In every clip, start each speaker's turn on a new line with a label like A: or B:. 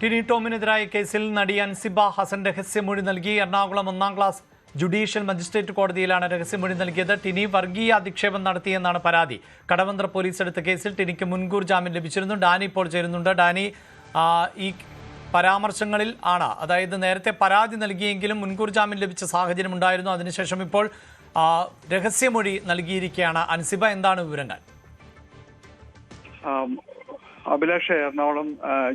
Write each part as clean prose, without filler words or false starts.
A: ടിനി ടോമിനെതിരായ കേസിൽ നടി അൻസിബ ഹസൻ രഹസ്യമൊഴി നൽകി. എറണാകുളം 1-ാം ക്ലാസ് ജുഡീഷ്യൽ മജിസ്ട്രേറ്റ് കോടതിയിലാണ് രഹസ്യമൊഴി നൽകിയത്. ടിനി വർഗീയ അധിക്ഷേപം നടത്തിയെന്നാണ് പരാതി. കടവന്ത്ര പോലീസ് എടുത്ത കേസിൽ ടിനിക്ക് മുൻകൂർ ജാമ്യം ലഭിച്ചിരുന്നു. ഡാനി ഇപ്പോൾ ചേരുന്നുണ്ട്. ഡാനി, ഈ പരാമർശങ്ങളിൽ ആണ്, അതായത് നേരത്തെ പരാതി നൽകിയെങ്കിലും മുൻകൂർ ജാമ്യം ലഭിച്ച സാഹചര്യം ഉണ്ടായിരുന്നു. അതിനുശേഷം ഇപ്പോൾ രഹസ്യമൊഴി നൽകിയിരിക്കുകയാണ് അൻസിബ. എന്താണ് വിവരങ്ങൾ?
B: Abhilash, Ernakulam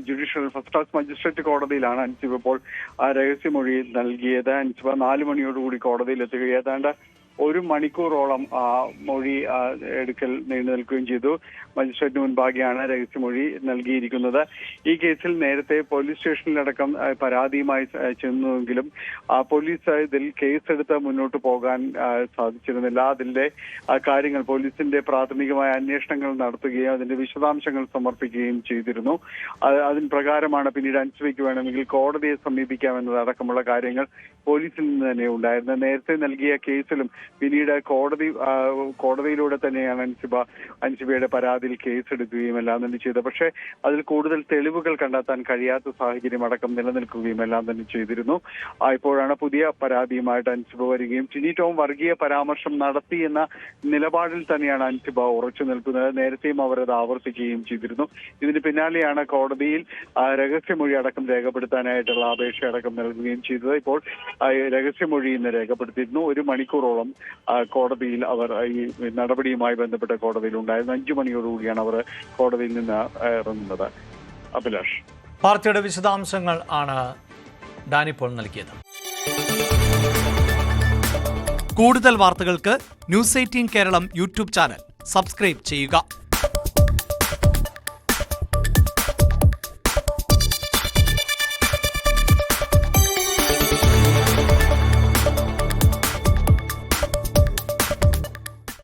B: judicial first class magistrate കോടതിയിലാണ് അൻസിബ ഇപ്പോൾ രഹസ്യമൊഴി നൽകിയത്. അൻസിബ 4 മണിയോടുകൂടി കോടതിയിൽ എത്തുകയും ഏതാണ്ട് 1 മണിക്കൂറോളം മൊഴി എടുക്കൽ നീണ്ടു നിൽക്കുകയും ചെയ്തു. മജിസ്ട്രേറ്റിന് മുൻപാകെയാണ് രഹസ്യമൊഴി നൽകിയിരിക്കുന്നത്. ഈ കേസിൽ നേരത്തെ പോലീസ് സ്റ്റേഷനിലടക്കം പരാതിയുമായി ചെന്നുവെങ്കിലും പോലീസ് ഇതിൽ കേസെടുത്ത് മുന്നോട്ട് പോകാൻ സാധിച്ചിരുന്നില്ല. അതിന്റെ കാര്യങ്ങൾ പോലീസിന്റെ പ്രാഥമികമായ അന്വേഷണങ്ങൾ നടത്തുകയും അതിന്റെ വിശദാംശങ്ങൾ സമർപ്പിക്കുകയും ചെയ്തിരുന്നു. അതിന് പ്രകാരമാണ് പിന്നീട് അൻസിബയ്ക്ക് വേണമെങ്കിൽ കോടതിയെ സമീപിക്കാമെന്നതടക്കമുള്ള കാര്യങ്ങൾ പോലീസിൽ നിന്ന് തന്നെ ഉണ്ടായിരുന്നത്. നേരത്തെ നൽകിയ കേസിലും പിന്നീട് കോടതിയിലൂടെ തന്നെയാണ് അൻസിബയുടെ പരാതിയിൽ കേസെടുക്കുകയും എല്ലാം തന്നെ ചെയ്തത്. പക്ഷേ അതിൽ കൂടുതൽ തെളിവുകൾ കണ്ടെത്താൻ കഴിയാത്ത സാഹചര്യം അടക്കം നിലനിൽക്കുകയും എല്ലാം തന്നെ ചെയ്തിരുന്നു. ഇപ്പോഴാണ് പുതിയ പരാതിയുമായിട്ട് അൻസിബ വരികയും ടിനി ടോം വർഗീയ പരാമർശം നടത്തി എന്ന നിലപാടിൽ തന്നെയാണ് അൻസിബ ഉറച്ചു നിൽക്കുന്നത്. നേരത്തെയും അവരത് ആവർത്തിക്കുകയും ചെയ്തിരുന്നു. ഇതിന് പിന്നാലെയാണ് കോടതിയിൽ രഹസ്യമൊഴി അടക്കം രേഖപ്പെടുത്താനായിട്ടുള്ള അപേക്ഷ അടക്കം നൽകുകയും ചെയ്തത്. ഇപ്പോൾ രഹസ്യമൊഴി ഇന്ന് രേഖപ്പെടുത്തിയിരുന്നു. 1 മണിക്കൂറോളം കോടതിയിൽ അവർ ഈ നടപടിയുമായി ബന്ധപ്പെട്ട കോടതിയിൽ ഉണ്ടായിരുന്നു. 5 മണിയോടുകൂടിയാണ് അവർ കോടതിയിൽ നിന്ന് ഇറങ്ങുന്നത്. അഭിലാഷ്,
A: പാർട്ടിയുടെ വിശദാംശങ്ങൾ ആണ് ഡാനിപ്പോൾ നൽകിയത്. കൂടുതൽ വാർത്തകൾക്ക് News 18 Keralam YouTube channel subscribe ചെയ്യുക.